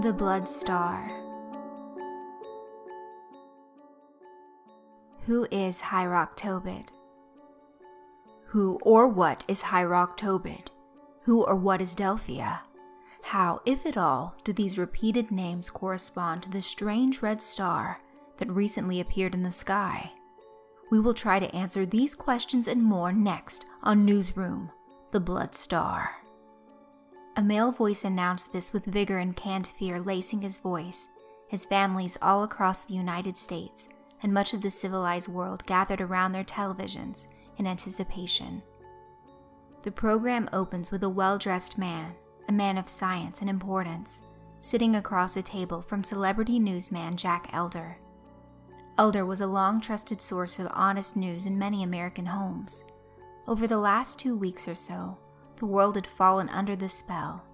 The Blood Star. Who is Hyraaq Tobit? Who or what is Hyraaq Tobit? Who or what is Delphia? How, if at all, do these repeated names correspond to the strange red star that recently appeared in the sky? We will try to answer these questions and more next on Newsroom, The Blood Star. A male voice announced this with vigor and canned fear lacing his voice. His families all across the United States and much of the civilized world gathered around their televisions in anticipation. The program opens with a well-dressed man, a man of science and importance, sitting across a table from celebrity newsman Jack Elder. Elder was a long-trusted source of honest news in many American homes. Over the last 2 weeks or so, the world had fallen under the spell,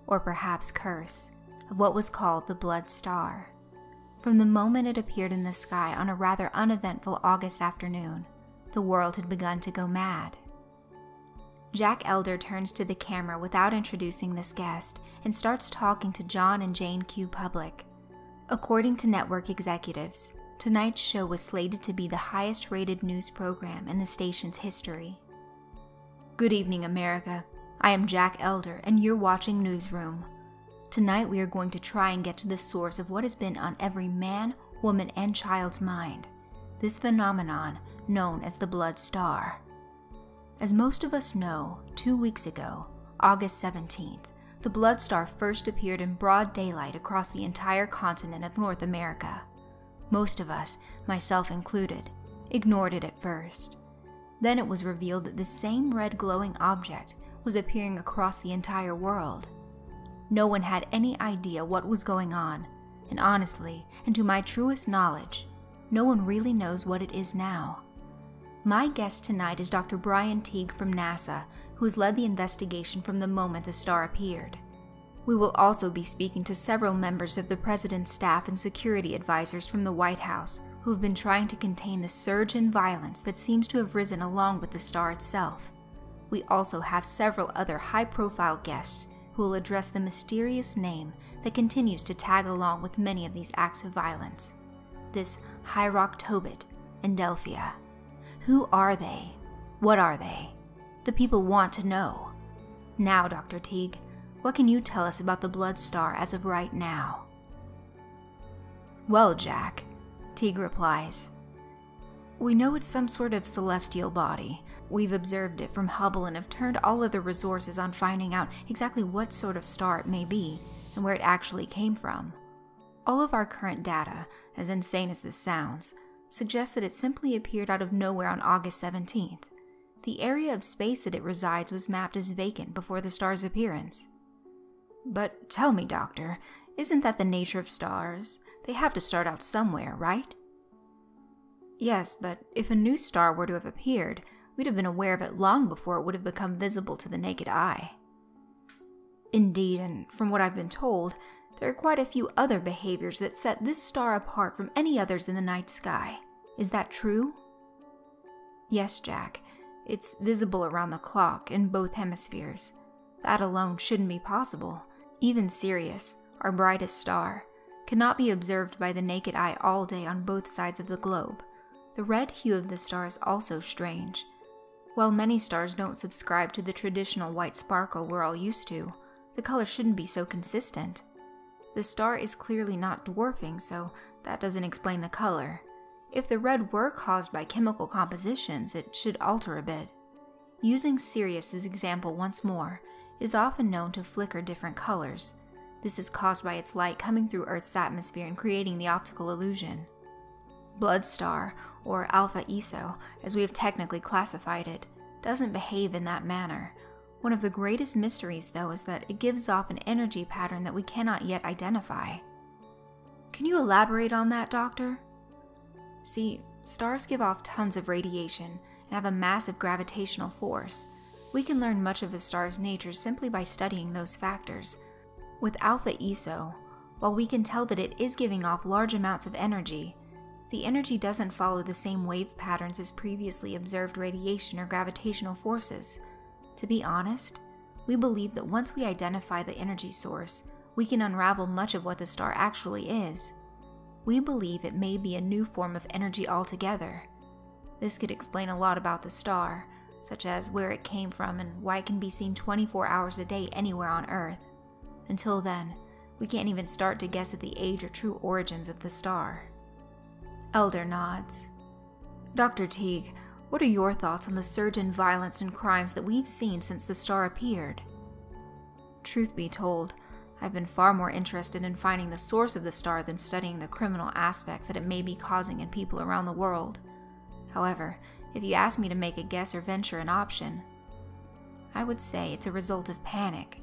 or perhaps curse, of what was called the Blood Star. From the moment it appeared in the sky on a rather uneventful August afternoon, the world had begun to go mad. Jack Elder turns to the camera without introducing this guest and starts talking to John and Jane Q. Public. According to network executives, tonight's show was slated to be the highest-rated news program in the station's history. Good evening, America. I am Jack Elder, and you're watching Newsroom. Tonight we are going to try and get to the source of what has been on every man, woman, and child's mind, this phenomenon known as the Blood Star. As most of us know, 2 weeks ago, August 17th, the Blood Star first appeared in broad daylight across the entire continent of North America. Most of us, myself included, ignored it at first. Then it was revealed that the same red glowing object was appearing across the entire world. No one had any idea what was going on, and honestly, and to my truest knowledge, no one really knows what it is now. My guest tonight is Dr. Brian Teague from NASA, who has led the investigation from the moment the star appeared. We will also be speaking to several members of the President's staff and security advisors from the White House who have been trying to contain the surge in violence that seems to have risen along with the star itself. We also have several other high-profile guests who will address the mysterious name that continues to tag along with many of these acts of violence. This Hyraaq Tobit and Delphia. Who are they? What are they? The people want to know. Now, Dr. Teague, what can you tell us about the Blood Star as of right now? Well, Jack, Teague replies, we know it's some sort of celestial body. We've observed it from Hubble and have turned all other resources on finding out exactly what sort of star it may be and where it actually came from. All of our current data, as insane as this sounds, suggests that it simply appeared out of nowhere on August 17th. The area of space that it resides was mapped as vacant before the star's appearance. But tell me, Doctor, isn't that the nature of stars? They have to start out somewhere, right? Yes, but if a new star were to have appeared, we'd have been aware of it long before it would have become visible to the naked eye. Indeed, and from what I've been told, there are quite a few other behaviors that set this star apart from any others in the night sky. Is that true? Yes, Jack. It's visible around the clock in both hemispheres. That alone shouldn't be possible. Even Sirius, our brightest star, cannot be observed by the naked eye all day on both sides of the globe. The red hue of the star is also strange. While many stars don't subscribe to the traditional white sparkle we're all used to, the color shouldn't be so consistent. The star is clearly not dwarfing, so that doesn't explain the color. If the red were caused by chemical compositions, it should alter a bit. Using Sirius as example once more, it is often known to flicker different colors. This is caused by its light coming through Earth's atmosphere and creating the optical illusion. Blood Star, or Alpha ESO, as we have technically classified it, doesn't behave in that manner. One of the greatest mysteries, though, is that it gives off an energy pattern that we cannot yet identify. Can you elaborate on that, Doctor? See, stars give off tons of radiation and have a massive gravitational force. We can learn much of a star's nature simply by studying those factors. With Alpha ESO, while we can tell that it is giving off large amounts of energy, the energy doesn't follow the same wave patterns as previously observed radiation or gravitational forces. To be honest, we believe that once we identify the energy source, we can unravel much of what the star actually is. We believe it may be a new form of energy altogether. This could explain a lot about the star, such as where it came from and why it can be seen 24 hours a day anywhere on Earth. Until then, we can't even start to guess at the age or true origins of the star. Elder nods. Dr. Teague, what are your thoughts on the surge in violence and crimes that we've seen since the star appeared? Truth be told, I've been far more interested in finding the source of the star than studying the criminal aspects that it may be causing in people around the world. However, if you ask me to make a guess or venture an option, I would say it's a result of panic.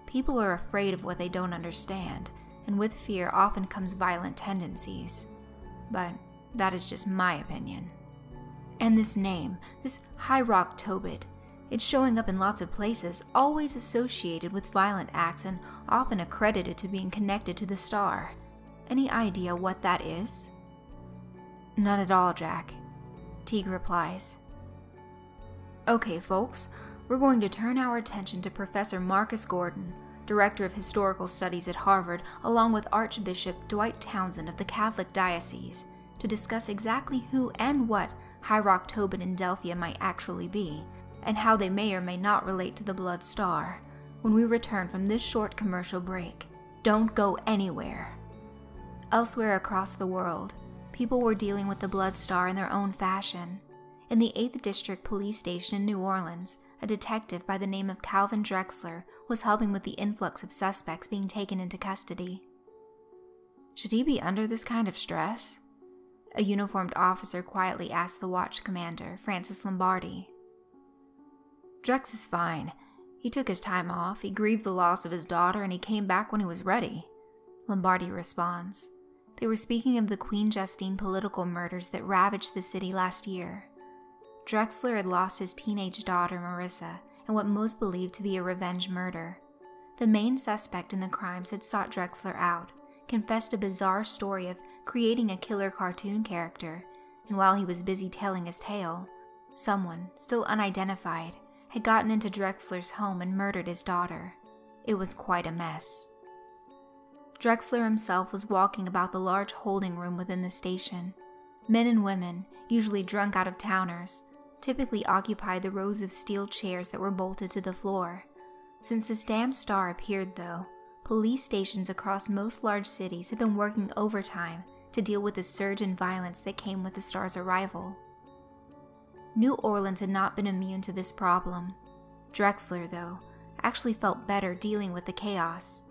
People are afraid of what they don't understand, and with fear often comes violent tendencies. But that is just my opinion. And this name, this Hyraaq Tobit, it's showing up in lots of places, always associated with violent acts and often accredited to being connected to the star. Any idea what that is? None at all, Jack. Teague replies. Okay, folks, we're going to turn our attention to Professor Marcus Gordon, Director of Historical Studies at Harvard, along with Archbishop Dwight Townsend of the Catholic Diocese, to discuss exactly who and what Hyraaq Tobit and Delphia might actually be, and how they may or may not relate to the Blood Star, when we return from this short commercial break. Don't go anywhere. Elsewhere across the world, people were dealing with the Blood Star in their own fashion. In the 8th District Police Station in New Orleans, a detective by the name of Calvin Drexler was helping with the influx of suspects being taken into custody. Should he be under this kind of stress? A uniformed officer quietly asked the watch commander, Francis Lombardi. Drex is fine. He took his time off, he grieved the loss of his daughter, and he came back when he was ready, Lombardi responds. They were speaking of the Queen Justine political murders that ravaged the city last year. Drexler had lost his teenage daughter, Marissa, in what most believed to be a revenge murder. The main suspect in the crimes had sought Drexler out, confessed a bizarre story of creating a killer cartoon character, and while he was busy telling his tale, someone, still unidentified, had gotten into Drexler's home and murdered his daughter. It was quite a mess. Drexler himself was walking about the large holding room within the station. Men and women, usually drunk out-of-towners, typically occupied the rows of steel chairs that were bolted to the floor. Since this damn star appeared, though, police stations across most large cities have been working overtime to deal with the surge in violence that came with the star's arrival. New Orleans had not been immune to this problem. Drexler, though, actually felt better dealing with the chaos.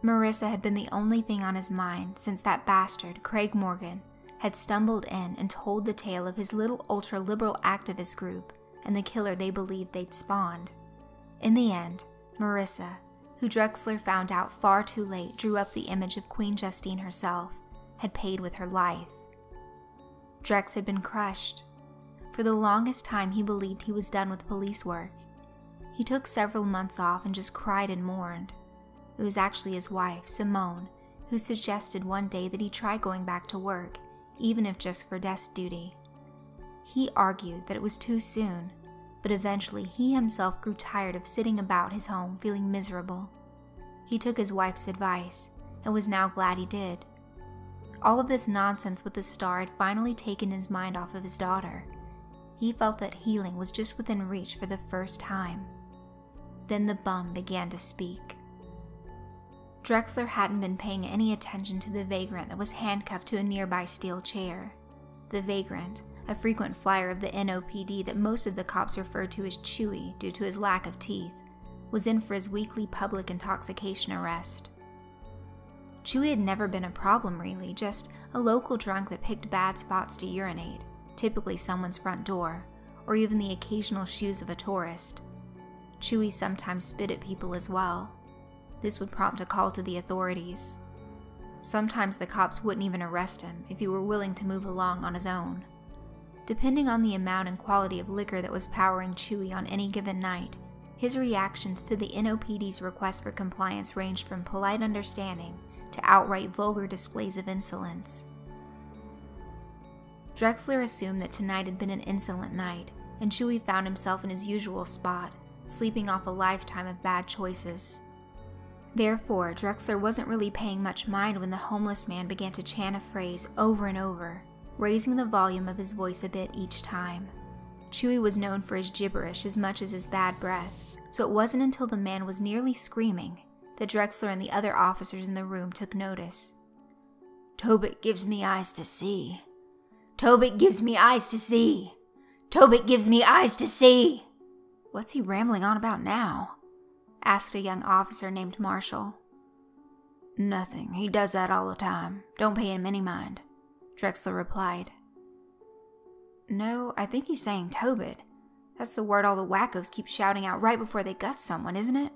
Marissa had been the only thing on his mind since that bastard, Craig Morgan, had stumbled in and told the tale of his little ultra-liberal activist group and the killer they believed they'd spawned. In the end, Marissa, who Drexler found out far too late drew up the image of Queen Justine herself, had paid with her life. Drex had been crushed. For the longest time he believed he was done with police work. He took several months off and just cried and mourned. It was actually his wife, Simone, who suggested one day that he try going back to work, even if just for desk duty. He argued that it was too soon, but eventually he himself grew tired of sitting about his home feeling miserable. He took his wife's advice, and was now glad he did. All of this nonsense with the star had finally taken his mind off of his daughter. He felt that healing was just within reach for the first time. Then the bum began to speak. Drexler hadn't been paying any attention to the vagrant that was handcuffed to a nearby steel chair. The vagrant, a frequent flyer of the NOPD that most of the cops referred to as Chewy due to his lack of teeth, was in for his weekly public intoxication arrest. Chewy had never been a problem really, just a local drunk that picked bad spots to urinate, typically someone's front door, or even the occasional shoes of a tourist. Chewy sometimes spit at people as well. This would prompt a call to the authorities. Sometimes the cops wouldn't even arrest him if he were willing to move along on his own. Depending on the amount and quality of liquor that was powering Chewy on any given night, his reactions to the NOPD's request for compliance ranged from polite understanding to outright vulgar displays of insolence. Drexler assumed that tonight had been an insolent night, and Chewy found himself in his usual spot, sleeping off a lifetime of bad choices. Therefore, Drexler wasn't really paying much mind when the homeless man began to chant a phrase over and over, raising the volume of his voice a bit each time. Chewie was known for his gibberish as much as his bad breath, so it wasn't until the man was nearly screaming that Drexler and the other officers in the room took notice. "Tobit gives me eyes to see. Tobit gives me eyes to see. Tobit gives me eyes to see." "What's he rambling on about now?" asked a young officer named Marshall. "Nothing. He does that all the time. Don't pay him any mind," Drexler replied. "No, I think he's saying Tobit. That's the word all the wackos keep shouting out right before they gut someone, isn't it?"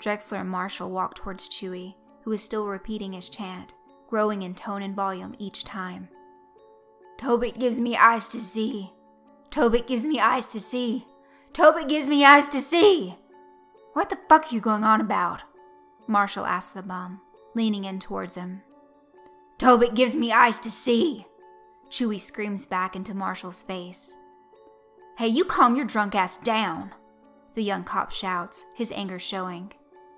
Drexler and Marshall walked towards Chewie, who was still repeating his chant, growing in tone and volume each time. "Tobit gives me eyes to see. Tobit gives me eyes to see. Tobit gives me eyes to see." "What the fuck are you going on about?" Marshall asked the bum, leaning in towards him. "Tobit gives me eyes to see," Chewie screams back into Marshall's face. "Hey, you calm your drunk ass down," the young cop shouts, his anger showing.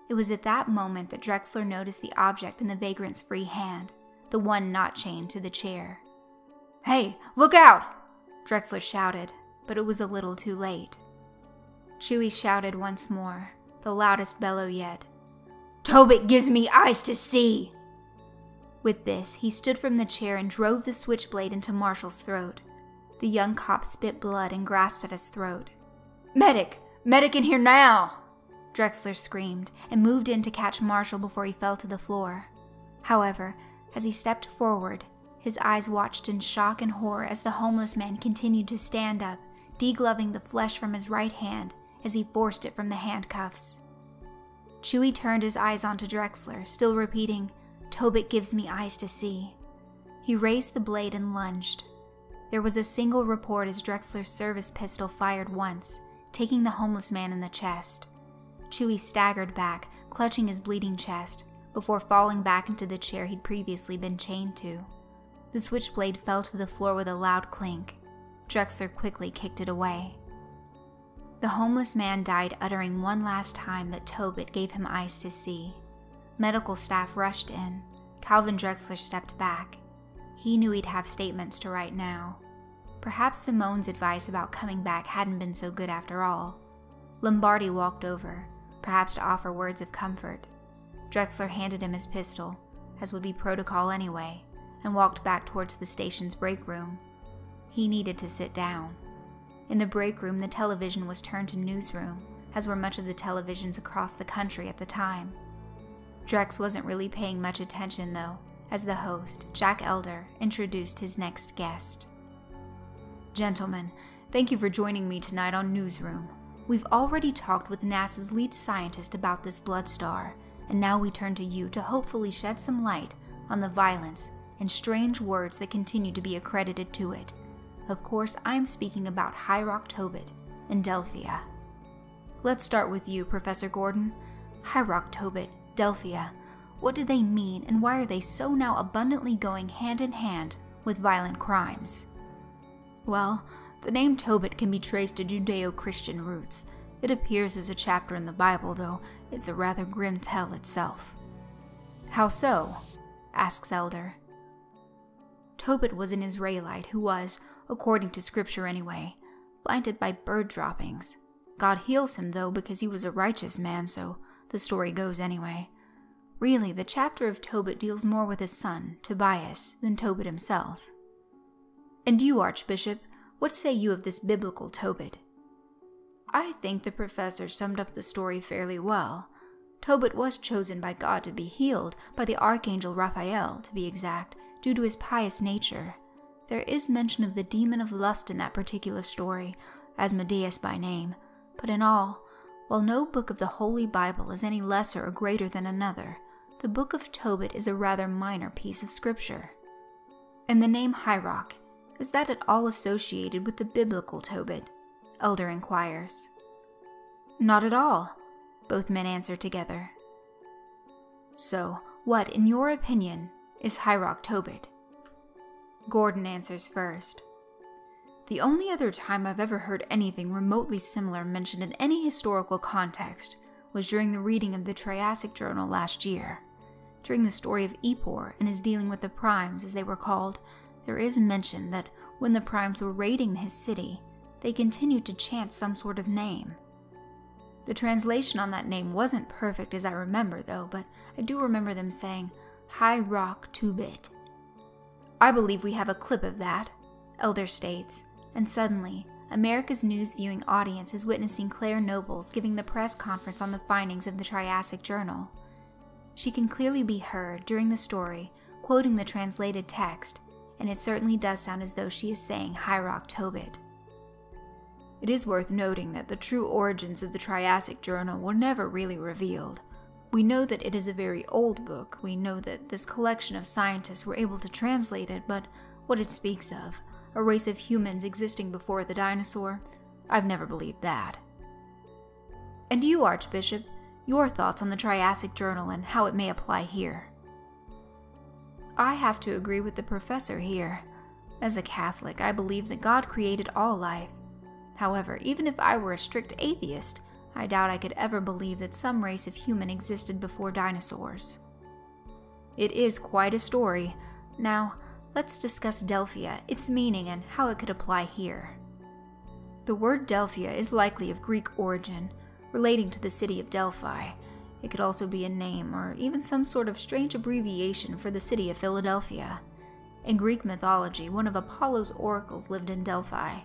It was at that moment that Drexler noticed the object in the vagrant's free hand, the one not chained to the chair. "Hey, look out!" Drexler shouted, but it was a little too late. Chewie shouted once more, the loudest bellow yet. "Tobit gives me eyes to see!" With this, he stood from the chair and drove the switchblade into Marshall's throat. The young cop spit blood and grasped at his throat. "Medic! Medic in here now!" Drexler screamed and moved in to catch Marshall before he fell to the floor. However, as he stepped forward, his eyes watched in shock and horror as the homeless man continued to stand up, degloving the flesh from his right hand as he forced it from the handcuffs. Chewie turned his eyes onto Drexler, still repeating, "Tobit gives me eyes to see." He raised the blade and lunged. There was a single report as Drexler's service pistol fired once, taking the homeless man in the chest. Chewie staggered back, clutching his bleeding chest, before falling back into the chair he'd previously been chained to. The switchblade fell to the floor with a loud clink. Drexler quickly kicked it away. The homeless man died, uttering one last time that Tobit gave him eyes to see. Medical staff rushed in. Calvin Drexler stepped back. He knew he'd have statements to write now. Perhaps Simone's advice about coming back hadn't been so good after all. Lombardi walked over, perhaps to offer words of comfort. Drexler handed him his pistol, as would be protocol anyway, and walked back towards the station's break room. He needed to sit down. In the break room, the television was turned to newsroom, as were much of the televisions across the country at the time. Drex wasn't really paying much attention, though, as the host, Jack Elder, introduced his next guest. "Gentlemen, thank you for joining me tonight on Newsroom. We've already talked with NASA's lead scientist about this blood star, and now we turn to you to hopefully shed some light on the violence and strange words that continue to be accredited to it. Of course, I'm speaking about Hyraaq Tobit in Delphia." "Let's start with you, Professor Gordon. Hyraaq Tobit, Delphia. What do they mean, and why are they so now abundantly going hand in hand with violent crimes?" "Well, the name Tobit can be traced to Judeo-Christian roots. It appears as a chapter in the Bible, though it's a rather grim tale itself." "How so?" asks Elder. "Tobit was an Israelite who was, according to scripture anyway, blinded by bird droppings. God heals him, though, because he was a righteous man, so the story goes anyway. Really, the chapter of Tobit deals more with his son, Tobias, than Tobit himself." "And you, Archbishop, what say you of this biblical Tobit?" "I think the professor summed up the story fairly well. Tobit was chosen by God to be healed, by the Archangel Raphael, to be exact, due to his pious nature. There is mention of the demon of lust in that particular story, Asmodeus by name, but in all, while no book of the Holy Bible is any lesser or greater than another, the book of Tobit is a rather minor piece of scripture." "And the name Hyraaq, is that at all associated with the biblical Tobit?" Elder inquires. "Not at all," both men answer together. "So, what, in your opinion, is Hyraaq Tobit?" Gordon answers first. "The only other time I've ever heard anything remotely similar mentioned in any historical context was during the reading of the Triassic Journal last year. During the story of Epor and his dealing with the Primes, as they were called, there is mention that when the Primes were raiding his city, they continued to chant some sort of name. The translation on that name wasn't perfect as I remember though, but I do remember them saying, Hyraaq Tobit. I believe we have a clip of that, Elder states, and suddenly, America's news viewing audience is witnessing Claire Nobles giving the press conference on the findings of the Triassic Journal. She can clearly be heard during the story, quoting the translated text, and it certainly does sound as though she is saying Hyraaq Tobit. It is worth noting that the true origins of the Triassic Journal were never really revealed. We know that it is a very old book, we know that this collection of scientists were able to translate it, but what it speaks of, a race of humans existing before the dinosaur, I've never believed that. And you, Archbishop, your thoughts on the Triassic Journal and how it may apply here? I have to agree with the professor here. As a Catholic, I believe that God created all life. However, even if I were a strict atheist, I doubt I could ever believe that some race of human existed before dinosaurs. It is quite a story. Now, let's discuss Delphia, its meaning, and how it could apply here. The word Delphia is likely of Greek origin, relating to the city of Delphi. It could also be a name or even some sort of strange abbreviation for the city of Philadelphia. In Greek mythology, one of Apollo's oracles lived in Delphi.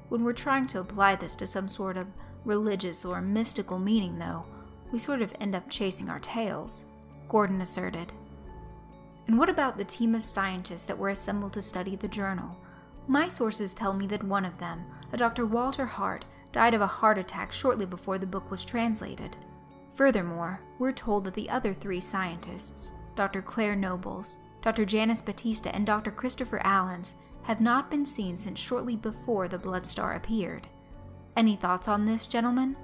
When we're trying to apply this to some sort of religious or mystical meaning, though, we sort of end up chasing our tails, Gordon asserted. And what about the team of scientists that were assembled to study the journal? My sources tell me that one of them, a Dr. Walter Hart, died of a heart attack shortly before the book was translated. Furthermore, we're told that the other 3 scientists, Dr. Claire Nobles, Dr. Janice Batista, and Dr. Christopher Allens, have not been seen since shortly before the Blood Star appeared. Any thoughts on this, gentlemen?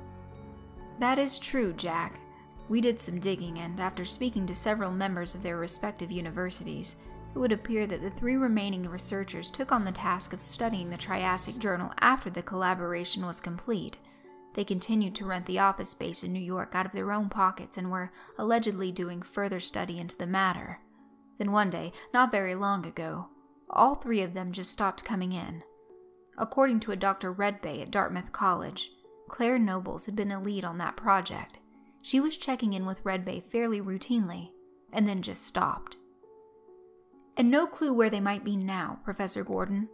That is true, Jack. We did some digging, and after speaking to several members of their respective universities, it would appear that the 3 remaining researchers took on the task of studying the Triassic Journal after the collaboration was complete. They continued to rent the office space in New York out of their own pockets and were allegedly doing further study into the matter. Then one day, not very long ago, all 3 of them just stopped coming in. According to a Dr. Redbay at Dartmouth College, Claire Nobles had been a lead on that project. She was checking in with Redbay fairly routinely, and then just stopped. And no clue where they might be now, Professor Gordon?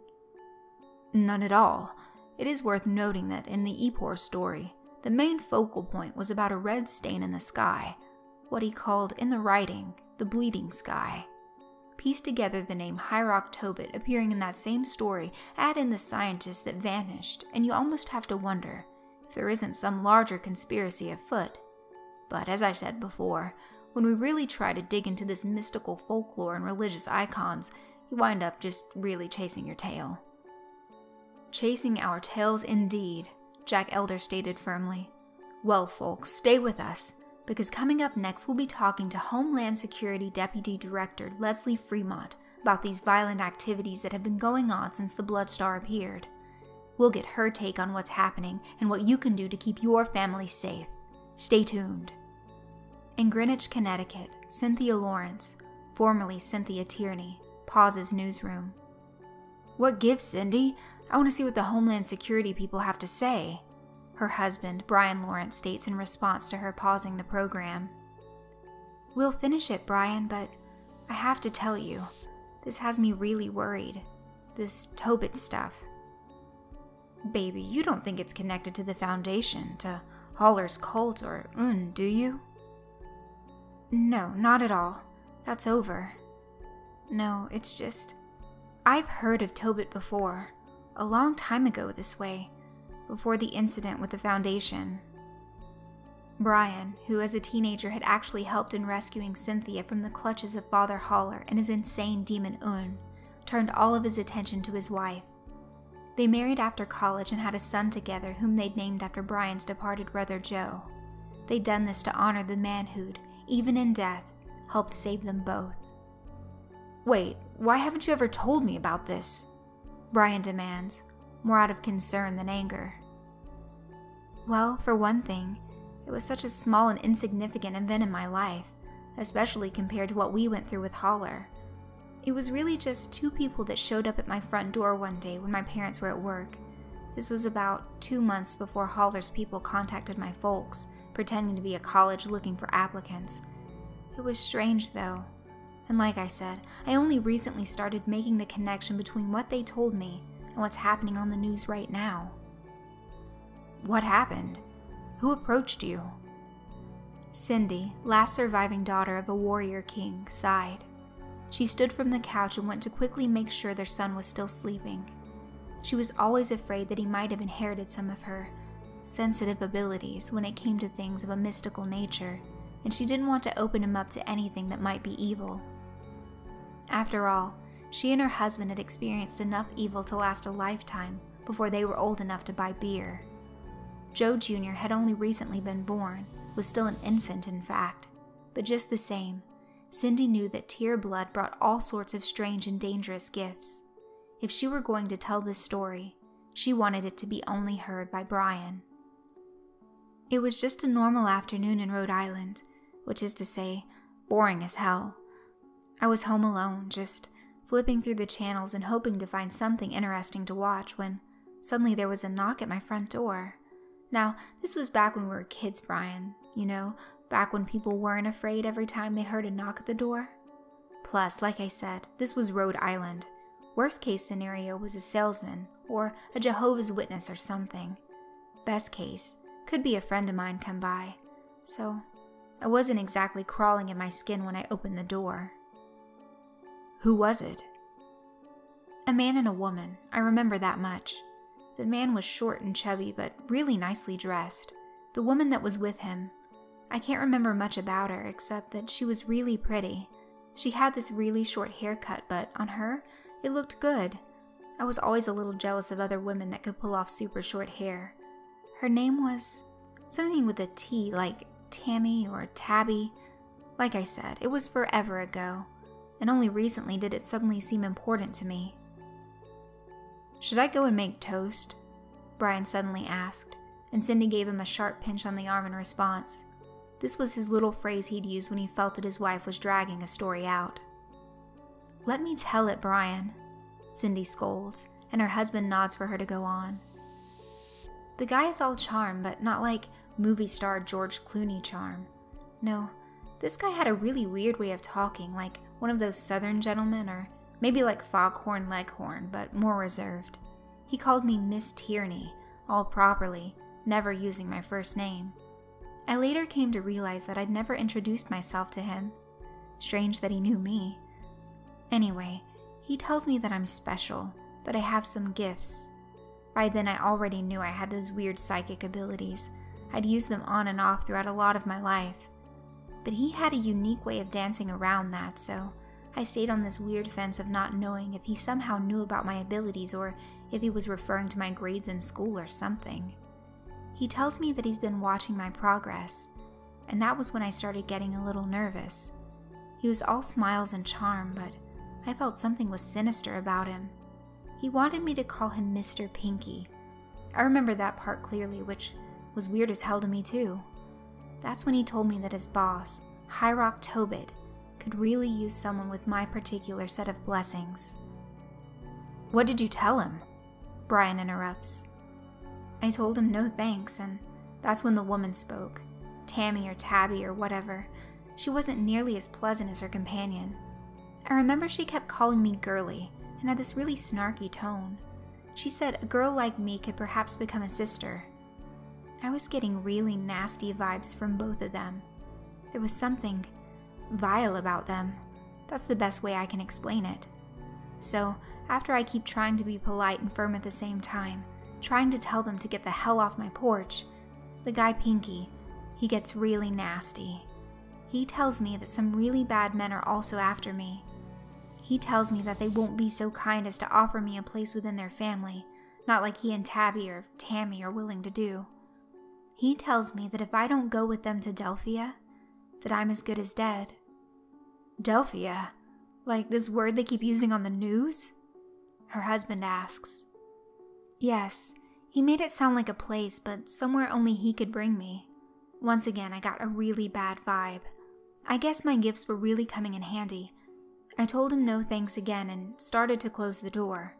None at all. It is worth noting that in the Epor story, the main focal point was about a red stain in the sky, what he called in the writing, the bleeding sky. Piece together the name Hyraaq Tobit appearing in that same story, add in the scientist that vanished, and you almost have to wonder if there isn't some larger conspiracy afoot. But as I said before, when we really try to dig into this mystical folklore and religious icons, you wind up just really chasing your tail. Chasing our tails indeed, Jack Elder stated firmly. Well, folks, stay with us, because coming up next we'll be talking to Homeland Security Deputy Director Leslie Fremont about these violent activities that have been going on since the Blood Star appeared. We'll get her take on what's happening and what you can do to keep your family safe. Stay tuned. In Greenwich, Connecticut, Cynthia Lawrence, formerly Cynthia Tierney, pauses newsroom. What gives, Cindy? I want to see what the Homeland Security people have to say, her husband, Brian Lawrence, states in response to her pausing the program. We'll finish it, Brian, but I have to tell you, this has me really worried. This Tobit stuff. Baby, you don't think it's connected to the Foundation, to Haller's cult or do you? No, not at all. That's over. No, it's just... I've heard of Tobit before. A long time ago this way. Before the incident with the Foundation. Brian, who as a teenager had actually helped in rescuing Cynthia from the clutches of Father Haller and his insane demon turned all of his attention to his wife. They married after college and had a son together whom they'd named after Brian's departed brother Joe. They'd done this to honor the man who'd, even in death, helped save them both. Wait, why haven't you ever told me about this? Brian demands, more out of concern than anger. Well, for one thing, It was such a small and insignificant event in my life, especially compared to what we went through with Holler. It was really just 2 people that showed up at my front door one day when my parents were at work. This was about 2 months before Holler's people contacted my folks, pretending to be a college looking for applicants. It was strange though, and like I said, I only recently started making the connection between what they told me and what's happening on the news right now. What happened? Who approached you? Cindy, last surviving daughter of a warrior king, sighed. She stood from the couch and went to quickly make sure their son was still sleeping. She was always afraid that he might have inherited some of her sensitive abilities when it came to things of a mystical nature, and she didn't want to open him up to anything that might be evil. After all, she and her husband had experienced enough evil to last a lifetime before they were old enough to buy beer. Joe Jr. had only recently been born, was still an infant in fact, but just the same, Cindy knew that tear blood brought all sorts of strange and dangerous gifts. If she were going to tell this story, she wanted it to be only heard by Brian. It was just a normal afternoon in Rhode Island, which is to say, boring as hell. I was home alone, just flipping through the channels and hoping to find something interesting to watch when suddenly there was a knock at my front door. Now, this was back when we were kids, Brian, you know, back when people weren't afraid every time they heard a knock at the door. Plus, like I said, this was Rhode Island. Worst case scenario was a salesman, or a Jehovah's Witness or something. Best case, could be a friend of mine come by. So, I wasn't exactly crawling in my skin when I opened the door. Who was it? A man and a woman, I remember that much. The man was short and chubby, but really nicely dressed. The woman that was with him, I can't remember much about her except that she was really pretty. She had this really short haircut, but on her, it looked good. I was always a little jealous of other women that could pull off super short hair. Her name was something with a T, like Tammy or Tabby. Like I said, it was forever ago, and only recently did it suddenly seem important to me. Should I go and make toast? Brian suddenly asked, and Cindy gave him a sharp pinch on the arm in response. This was his little phrase he'd use when he felt that his wife was dragging a story out. Let me tell it, Brian, Cindy scolds, and her husband nods for her to go on. The guy is all charm, but not like movie star George Clooney charm. No, this guy had a really weird way of talking, like one of those southern gentlemen, or maybe like Foghorn Leghorn, but more reserved. He called me Miss Tierney, all properly, never using my first name. I later came to realize that I'd never introduced myself to him. Strange that he knew me. Anyway, he tells me that I'm special, that I have some gifts. By then I already knew I had those weird psychic abilities. I'd used them on and off throughout a lot of my life. But he had a unique way of dancing around that, so I stayed on this weird fence of not knowing if he somehow knew about my abilities or if he was referring to my grades in school or something. He tells me that he's been watching my progress, and that was when I started getting a little nervous. He was all smiles and charm, but I felt something was sinister about him. He wanted me to call him Mr. Pinky. I remember that part clearly, which was weird as hell to me too. That's when he told me that his boss, Hyraaq Tobit, could really use someone with my particular set of blessings. What did you tell him? Brian interrupts. I told him no thanks, and that's when the woman spoke. Tammy or Tabby or whatever. She wasn't nearly as pleasant as her companion. I remember she kept calling me girly and had this really snarky tone. She said a girl like me could perhaps become a sister. I was getting really nasty vibes from both of them. There was something vile about them. That's the best way I can explain it. So, after I keep trying to be polite and firm at the same time, trying to tell them to get the hell off my porch, the guy Pinky, he gets really nasty. He tells me that some really bad men are also after me. He tells me that they won't be so kind as to offer me a place within their family, not like he and Tabby or Tammy are willing to do. He tells me that if I don't go with them to Delphia, that I'm as good as dead. Delphia? Like this word they keep using on the news? Her husband asks. Yes, he made it sound like a place, but somewhere only he could bring me. Once again, I got a really bad vibe. I guess my gifts were really coming in handy. I told him no thanks again and started to close the door.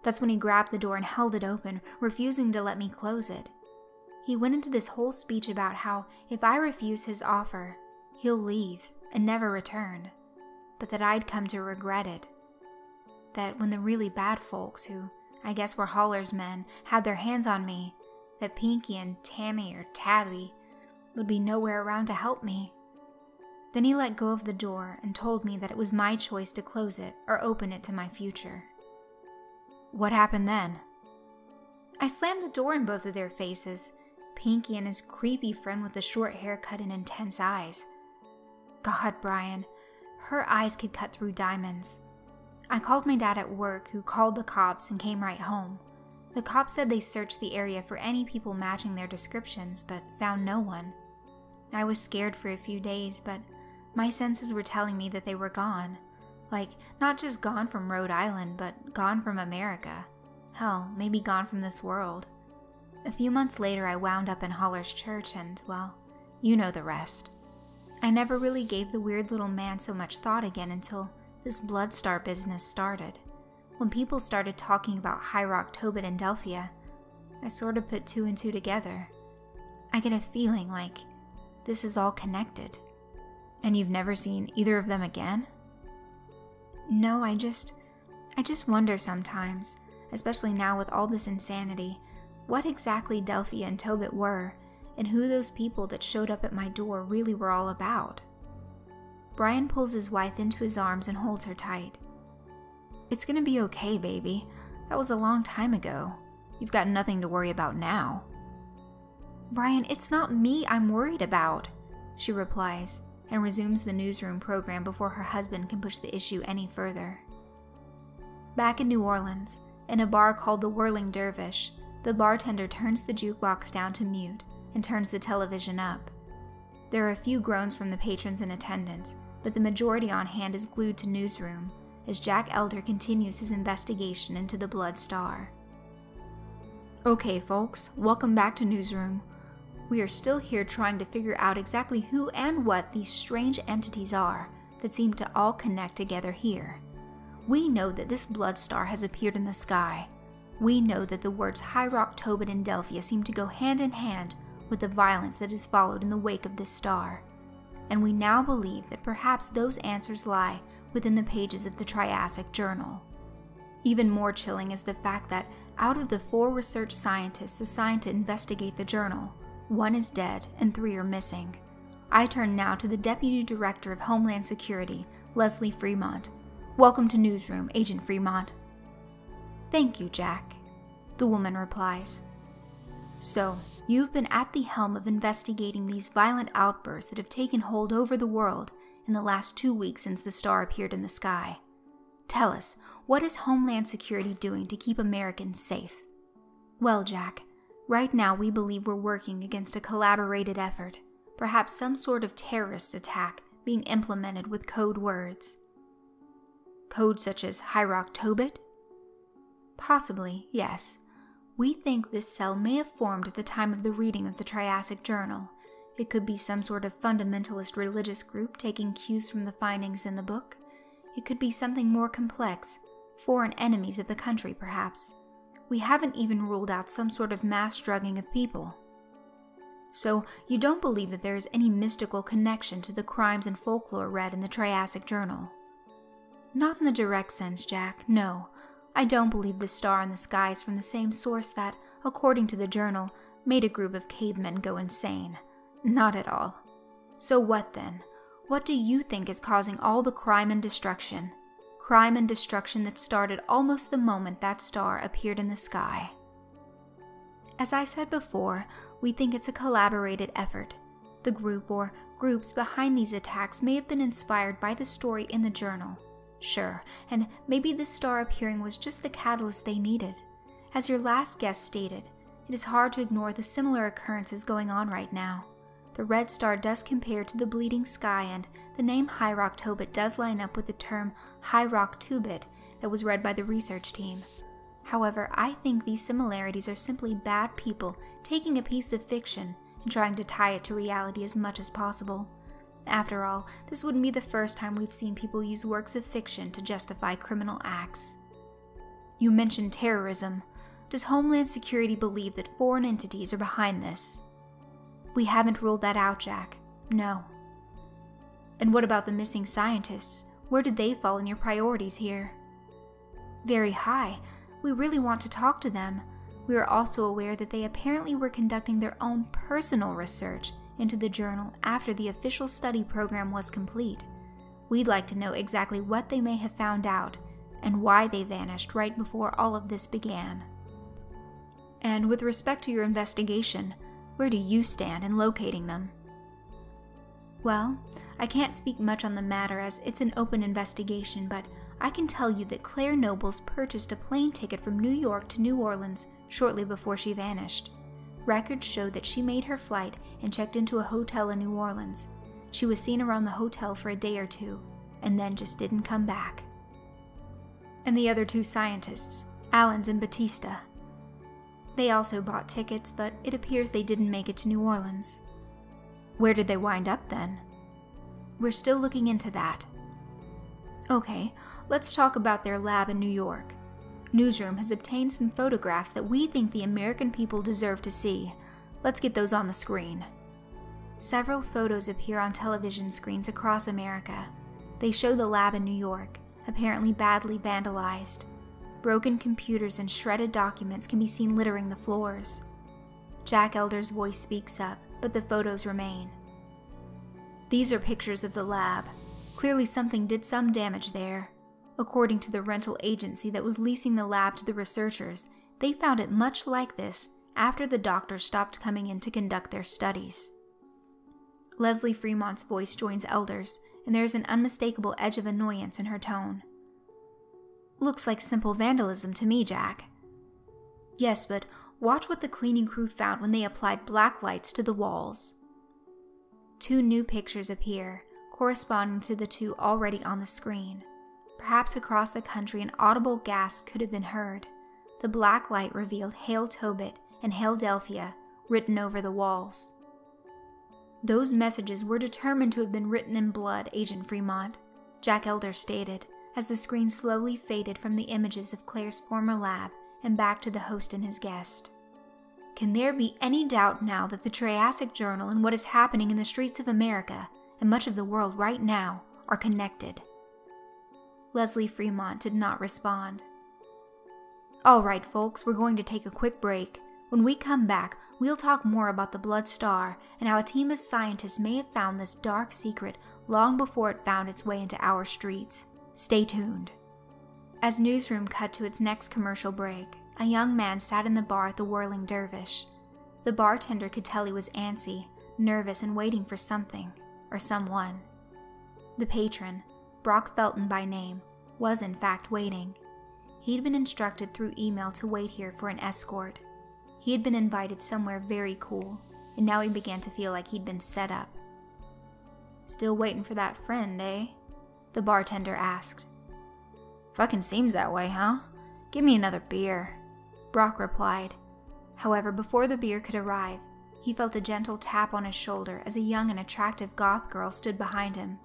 That's when he grabbed the door and held it open, refusing to let me close it. He went into this whole speech about how if I refuse his offer, he'll leave and never return, but that I'd come to regret it. That when the really bad folks, who I guess were Holler's men, had their hands on me, that Pinky and Tammy or Tabby would be nowhere around to help me. Then he let go of the door and told me that it was my choice to close it or open it to my future. What happened then? I slammed the door in both of their faces, Pinky and his creepy friend with the short haircut and intense eyes. God, Brian, her eyes could cut through diamonds. I called my dad at work, who called the cops and came right home. The cops said they searched the area for any people matching their descriptions, but found no one. I was scared for a few days, but my senses were telling me that they were gone. Like, not just gone from Rhode Island, but gone from America. Hell, maybe gone from this world. A few months later, I wound up in Holler's church and, well, you know the rest. I never really gave the weird little man so much thought again until this Blood Star business started. When people started talking about Hyraaq Tobit and Delphia, I sort of put two and two together. I get a feeling like this is all connected. And you've never seen either of them again? No, I just wonder sometimes, especially now with all this insanity, what exactly Delphia and Tobit were, and who those people that showed up at my door really were all about. Brian pulls his wife into his arms and holds her tight. It's gonna be okay, baby. That was a long time ago. You've got nothing to worry about now. Brian, it's not me I'm worried about, she replies, and resumes the newsroom program before her husband can push the issue any further. Back in New Orleans, in a bar called the Whirling Dervish, the bartender turns the jukebox down to mute and turns the television up. There are a few groans from the patrons in attendance, but the majority on hand is glued to newsroom as Jack Elder continues his investigation into the Blood Star. Okay, folks, welcome back to Newsroom. We are still here trying to figure out exactly who and what these strange entities are that seem to all connect together here. We know that this Blood Star has appeared in the sky. We know that the words Hyraaq Tobit and Delphia seem to go hand in hand with the violence that has followed in the wake of this star. And we now believe that perhaps those answers lie within the pages of the Triassic Journal. Even more chilling is the fact that out of the 4 research scientists assigned to investigate the journal, 1 is dead and 3 are missing. I turn now to the Deputy Director of Homeland Security, Leslie Fremont. Welcome to Newsroom, Agent Fremont. Thank you, Jack, the woman replies. So, you've been at the helm of investigating these violent outbursts that have taken hold over the world in the last 2 weeks since the star appeared in the sky. Tell us, what is Homeland Security doing to keep Americans safe? Well, Jack, right now we believe we're working against a collaborated effort, perhaps some sort of terrorist attack being implemented with code words. Code such as Hyraaq Tobit? Possibly, yes. We think this cell may have formed at the time of the reading of the Triassic Journal. It could be some sort of fundamentalist religious group taking cues from the findings in the book. It could be something more complex, foreign enemies of the country perhaps. We haven't even ruled out some sort of mass drugging of people. So, you don't believe that there is any mystical connection to the crimes and folklore read in the Triassic Journal? Not in the direct sense, Jack, no. I don't believe the star in the sky is from the same source that, according to the journal, made a group of cavemen go insane. Not at all. So what then? What do you think is causing all the crime and destruction? Crime and destruction that started almost the moment that star appeared in the sky. As I said before, we think it's a collaborated effort. The group or groups behind these attacks may have been inspired by the story in the journal. Sure, and maybe this star appearing was just the catalyst they needed. As your last guest stated, it is hard to ignore the similar occurrences going on right now. The red star does compare to the bleeding sky, and the name Hyraaq Tobit does line up with the term Hyraaq Tobit that was read by the research team. However, I think these similarities are simply bad people taking a piece of fiction and trying to tie it to reality as much as possible. After all, this wouldn't be the first time we've seen people use works of fiction to justify criminal acts. You mentioned terrorism. Does Homeland Security believe that foreign entities are behind this? We haven't ruled that out, Jack. No. And what about the missing scientists? Where did they fall in your priorities here? Very high. We really want to talk to them. We are also aware that they apparently were conducting their own personal research into the journal after the official study program was complete. We'd like to know exactly what they may have found out and why they vanished right before all of this began. And with respect to your investigation, where do you stand in locating them? Well, I can't speak much on the matter as it's an open investigation, but I can tell you that Claire Nobles purchased a plane ticket from New York to New Orleans shortly before she vanished. Records show that she made her flight and checked into a hotel in New Orleans. She was seen around the hotel for a day or two, and then just didn't come back. And the other two scientists, Allens and Batista. They also bought tickets, but it appears they didn't make it to New Orleans. Where did they wind up then? We're still looking into that. Okay, let's talk about their lab in New York. Newsroom has obtained some photographs that we think the American people deserve to see. Let's get those on the screen. Several photos appear on television screens across America. They show the lab in New York, apparently badly vandalized. Broken computers and shredded documents can be seen littering the floors. Jack Elder's voice speaks up, but the photos remain. These are pictures of the lab. Clearly something did some damage there. According to the rental agency that was leasing the lab to the researchers, they found it much like this after the doctors stopped coming in to conduct their studies. Leslie Fremont's voice joins Elder's, and there is an unmistakable edge of annoyance in her tone. Looks like simple vandalism to me, Jack. Yes, but watch what the cleaning crew found when they applied black lights to the walls. Two new pictures appear, corresponding to the two already on the screen. Perhaps across the country an audible gasp could have been heard. The black light revealed Hyraaq Tobit and Philadelphia written over the walls. Those messages were determined to have been written in blood, Agent Fremont, Jack Elder stated, as the screen slowly faded from the images of Claire's former lab and back to the host and his guest. Can there be any doubt now that the Triassic Journal and what is happening in the streets of America and much of the world right now are connected? Leslie Fremont did not respond. All right, folks, we're going to take a quick break. When we come back, we'll talk more about the Blood Star and how a team of scientists may have found this dark secret long before it found its way into our streets. Stay tuned. As Newsroom cut to its next commercial break, a young man sat in the bar at the Whirling Dervish. The bartender could tell he was antsy, nervous, and waiting for something, or someone. The patron, Brock Felton by name, was in fact waiting. He'd been instructed through email to wait here for an escort. He had been invited somewhere very cool, and now he began to feel like he'd been set up. Still waiting for that friend, eh? The bartender asked. Fucking seems that way, huh? Give me another beer, Brock replied. However, before the beer could arrive, he felt a gentle tap on his shoulder as a young and attractive goth girl stood behind him.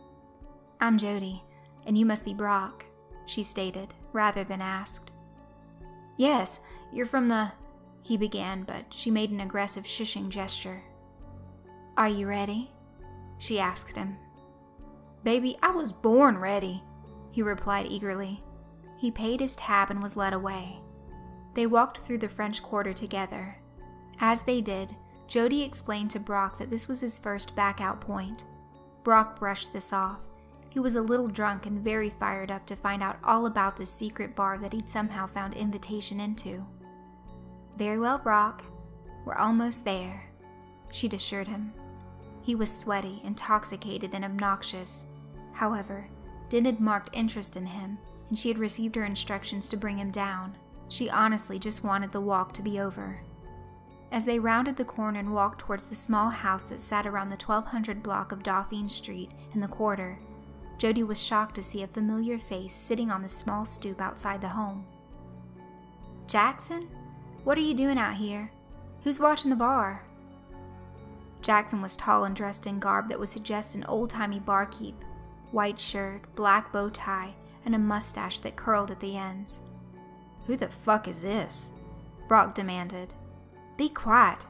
I'm Jody, and you must be Brock, she stated, rather than asked. Yes, you're from the... he began, but she made an aggressive shushing gesture. Are you ready? She asked him. Baby, I was born ready, he replied eagerly. He paid his tab and was led away. They walked through the French Quarter together. As they did, Jody explained to Brock that this was his first back-out point. Brock brushed this off. He was a little drunk and very fired up to find out all about this secret bar that he'd somehow found invitation into. Very well, Brock. We're almost there, she'd assured him. He was sweaty, intoxicated, and obnoxious. However, Din had marked interest in him, and she had received her instructions to bring him down. She honestly just wanted the walk to be over. As they rounded the corner and walked towards the small house that sat around the 1200 block of Dauphine Street in the Quarter, Jody was shocked to see a familiar face sitting on the small stoop outside the home. Jackson? What are you doing out here? Who's watching the bar? Jackson was tall and dressed in garb that would suggest an old-timey barkeep. White shirt, black bow tie, and a mustache that curled at the ends. "Who the fuck is this?" Brock demanded. "Be quiet,"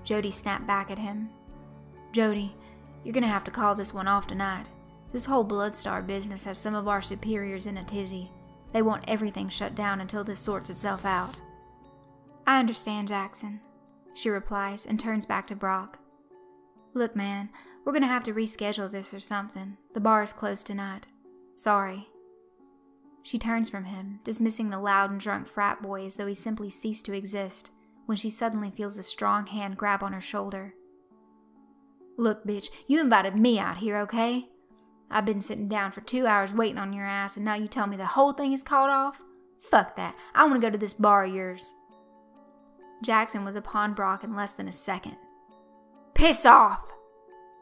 Jody snapped back at him. "Jody, you're gonna have to call this one off tonight. This whole Bloodstar business has some of our superiors in a tizzy. They want everything shut down until this sorts itself out." "I understand, Jackson," she replies and turns back to Brock. "Look, man, we're gonna have to reschedule this or something. The bar is closed tonight. Sorry." She turns from him, dismissing the loud and drunk frat boy as though he simply ceased to exist, when she suddenly feels a strong hand grab on her shoulder. "Look, bitch, you invited me out here, okay? I've been sitting down for 2 hours waiting on your ass, and now you tell me the whole thing is called off? Fuck that. I want to go to this bar of yours." Jackson was upon Brock in less than a second. "Piss off!"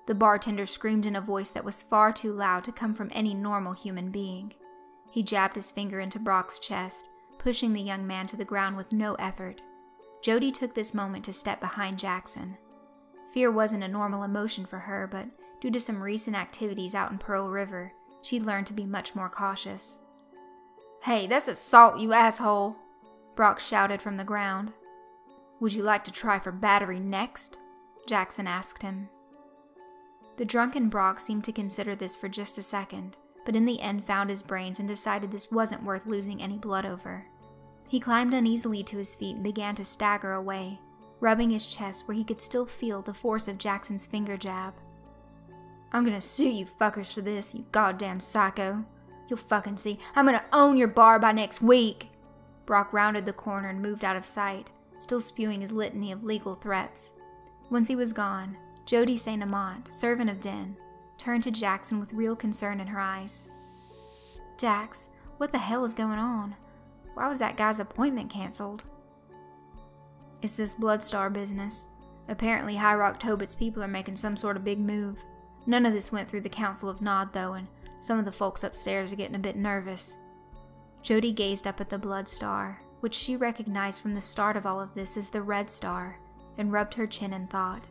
the bartender screamed in a voice that was far too loud to come from any normal human being. He jabbed his finger into Brock's chest, pushing the young man to the ground with no effort. Jody took this moment to step behind Jackson. Fear wasn't a normal emotion for her, but due to some recent activities out in Pearl River, she'd learned to be much more cautious. "Hey, that's assault, you asshole!" Brock shouted from the ground. "Would you like to try for battery next?" Jackson asked him. The drunken Brock seemed to consider this for just a second, but in the end found his brains and decided this wasn't worth losing any blood over. He climbed uneasily to his feet and began to stagger away, rubbing his chest where he could still feel the force of Jackson's finger jab. "I'm gonna sue you fuckers for this, you goddamn psycho. You'll fucking see. I'm gonna own your bar by next week." Brock rounded the corner and moved out of sight, still spewing his litany of legal threats. Once he was gone, Jody St. Amant, servant of Den, turned to Jackson with real concern in her eyes. "Jax, what the hell is going on? Why was that guy's appointment canceled?" "It's this Bloodstar business. Apparently Hyraaq Tobit's people are making some sort of big move. None of this went through the Council of Nod, though, and some of the folks upstairs are getting a bit nervous." Jody gazed up at the Bloodstar, which she recognized from the start of all of this as the Red Star, and rubbed her chin in thought.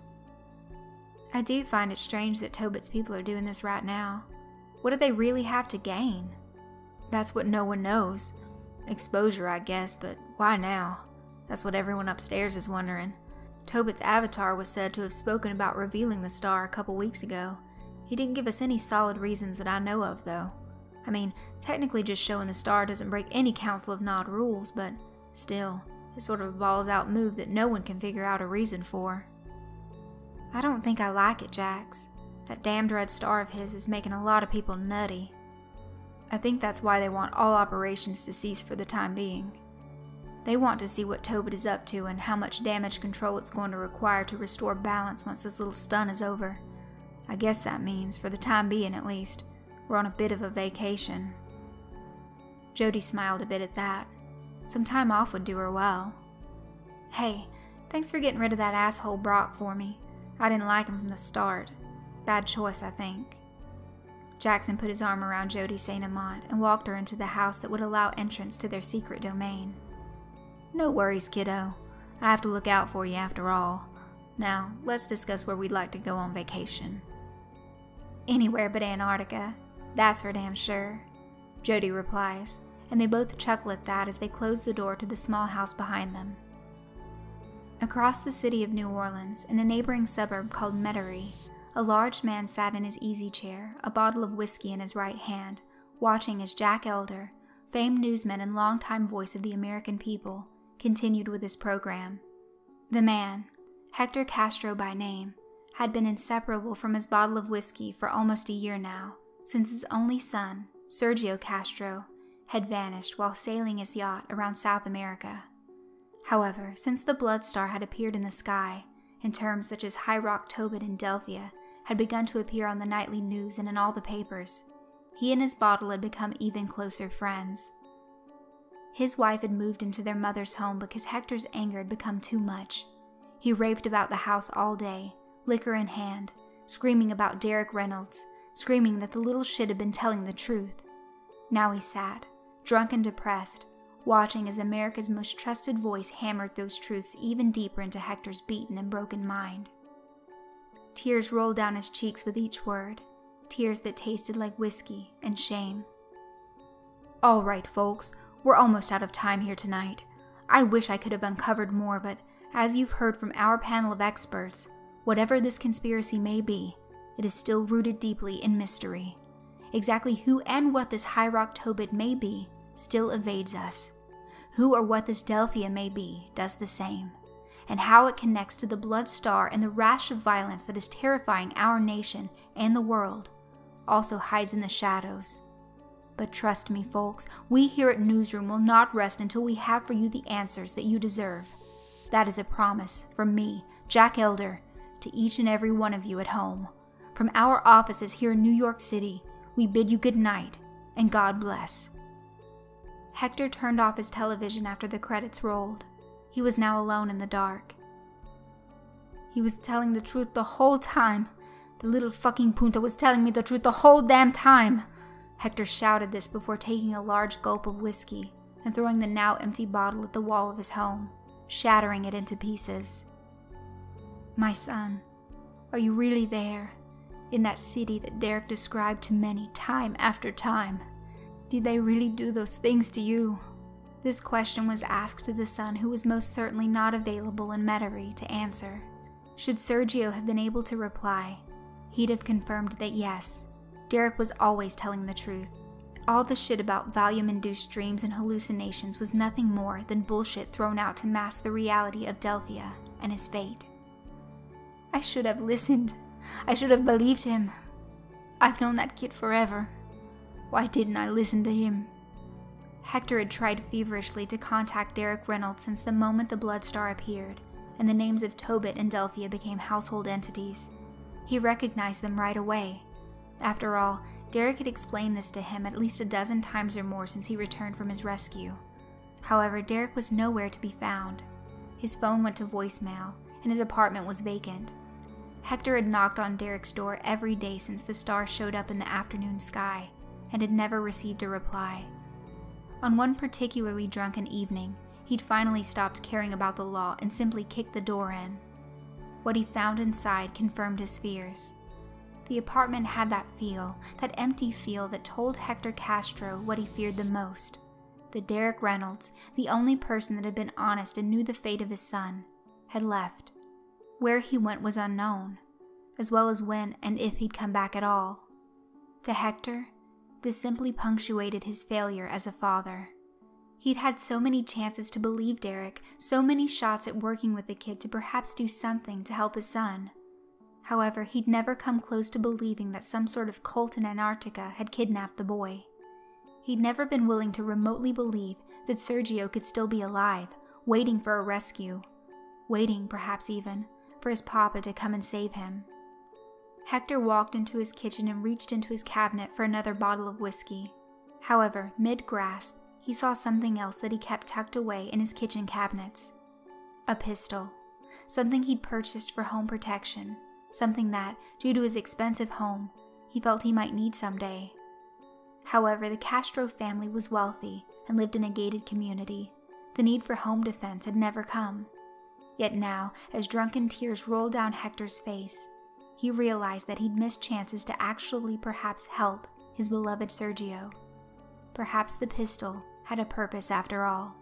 "I do find it strange that Tobit's people are doing this right now. What do they really have to gain?" "That's what no one knows. Exposure, I guess, but why now? That's what everyone upstairs is wondering. Tobit's avatar was said to have spoken about revealing the star a couple weeks ago. He didn't give us any solid reasons that I know of, though. I mean, technically just showing the star doesn't break any Council of Nod rules, but still, it's sort of a balls-out move that no one can figure out a reason for." "I don't think I like it, Jax. That damned red star of his is making a lot of people nutty. I think that's why they want all operations to cease for the time being. They want to see what Tobit is up to and how much damage control it's going to require to restore balance once this little stun is over. I guess that means, for the time being at least, we're on a bit of a vacation." Jody smiled a bit at that. Some time off would do her well. "Hey, thanks for getting rid of that asshole Brock for me. I didn't like him from the start. Bad choice, I think." Jackson put his arm around Jody St. Amant and walked her into the house that would allow entrance to their secret domain. "No worries, kiddo. I have to look out for you after all. Now, let's discuss where we'd like to go on vacation." "Anywhere but Antarctica. That's for damn sure," Jody replies, and they both chuckle at that as they close the door to the small house behind them. Across the city of New Orleans, in a neighboring suburb called Metairie, a large man sat in his easy chair, a bottle of whiskey in his right hand, watching as Jack Elder, famed newsman and longtime voice of the American people, continued with his program. The man, Hector Castro by name, had been inseparable from his bottle of whiskey for almost a year now, since his only son, Sergio Castro, had vanished while sailing his yacht around South America. However, since the Bloodstar had appeared in the sky, and terms such as Hyraaq Tobit and Delphia had begun to appear on the nightly news and in all the papers, he and his bottle had become even closer friends. His wife had moved into their mother's home because Hector's anger had become too much. He raved about the house all day, liquor in hand, screaming about Derek Reynolds, screaming that the little shit had been telling the truth. Now he sat, drunk and depressed, watching as America's most trusted voice hammered those truths even deeper into Hector's beaten and broken mind. Tears rolled down his cheeks with each word, tears that tasted like whiskey and shame. "All right, folks, we're almost out of time here tonight. I wish I could have uncovered more, but as you've heard from our panel of experts, whatever this conspiracy may be, it is still rooted deeply in mystery. Exactly who and what this Hyraaq Tobit may be still evades us. Who or what this Delphia may be does the same. And how it connects to the blood star and the rash of violence that is terrifying our nation and the world also hides in the shadows. But trust me, folks, we here at Newsroom will not rest until we have for you the answers that you deserve. That is a promise from me, Jack Elder, to each and every one of you at home. From our offices here in New York City, we bid you good night and God bless." Hector turned off his television after the credits rolled. He was now alone in the dark. "He was telling the truth the whole time. The little fucking punta was telling me the truth the whole damn time." Hector shouted this before taking a large gulp of whiskey and throwing the now empty bottle at the wall of his home, shattering it into pieces. "My son, are you really there? In that city that Derek described to many time after time? Did they really do those things to you?" This question was asked to the son who was most certainly not available in Metairie to answer. Should Sergio have been able to reply, he'd have confirmed that yes, Derek was always telling the truth. All the shit about Valium-induced dreams and hallucinations was nothing more than bullshit thrown out to mask the reality of Delphia and his fate. "I should have listened. I should have believed him. I've known that kid forever. Why didn't I listen to him?" Hector had tried feverishly to contact Derek Reynolds since the moment the Blood Star appeared, and the names of Tobit and Delphia became household entities. He recognized them right away. After all, Derek had explained this to him at least a dozen times or more since he returned from his rescue. However, Derek was nowhere to be found. His phone went to voicemail, and his apartment was vacant. Hector had knocked on Derek's door every day since the star showed up in the afternoon sky, and had never received a reply. On one particularly drunken evening, he'd finally stopped caring about the law and simply kicked the door in. What he found inside confirmed his fears. The apartment had that feel, that empty feel that told Hector Castro what he feared the most. That Derek Reynolds, the only person that had been honest and knew the fate of his son, had left. Where he went was unknown, as well as when and if he'd come back at all. To Hector, this simply punctuated his failure as a father. He'd had so many chances to believe Derek, so many shots at working with the kid to perhaps do something to help his son. However, he'd never come close to believing that some sort of cult in Antarctica had kidnapped the boy. He'd never been willing to remotely believe that Sergio could still be alive, waiting for a rescue. Waiting, perhaps even, for his papa to come and save him. Hector walked into his kitchen and reached into his cabinet for another bottle of whiskey. However, mid-grasp, he saw something else that he kept tucked away in his kitchen cabinets. A pistol. Something he'd purchased for home protection. Something that, due to his expensive home, he felt he might need someday. However, the Castro family was wealthy and lived in a gated community. The need for home defense had never come. Yet now, as drunken tears rolled down Hector's face, he realized that he'd missed chances to actually perhaps help his beloved Sergio. Perhaps the pistol had a purpose after all.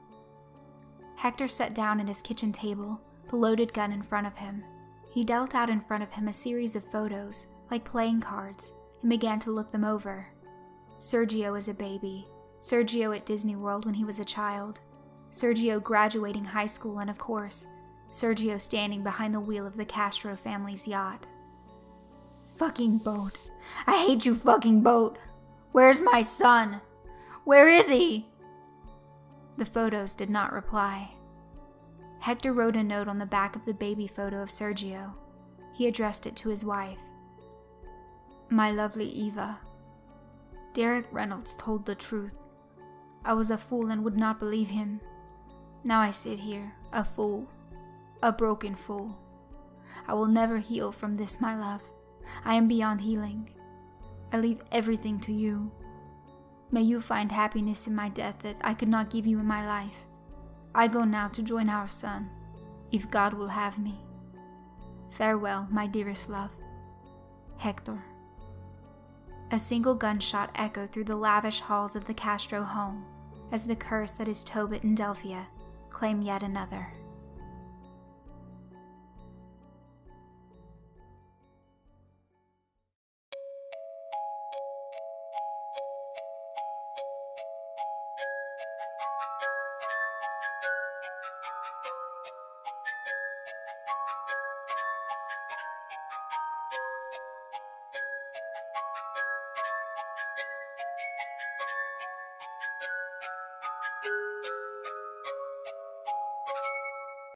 Hector sat down at his kitchen table, the loaded gun in front of him. He dealt out in front of him a series of photos, like playing cards, and began to look them over. Sergio as a baby, Sergio at Disney World when he was a child, Sergio graduating high school, and of course, Sergio standing behind the wheel of the Castro family's yacht. "Fucking boat. I hate you, fucking boat. Where's my son? Where is he?" The photos did not reply. Hector wrote a note on the back of the baby photo of Sergio. He addressed it to his wife. "My lovely Eva, Derek Reynolds told the truth. I was a fool and would not believe him. Now I sit here, a fool, a broken fool. I will never heal from this, my love. I am beyond healing. I leave everything to you. May you find happiness in my death that I could not give you in my life. I go now to join our son, if God will have me. Farewell, my dearest love. Hector. A single gunshot echoed through the lavish halls of the Castro home as the curse that is Tobit and Delphia claim yet another.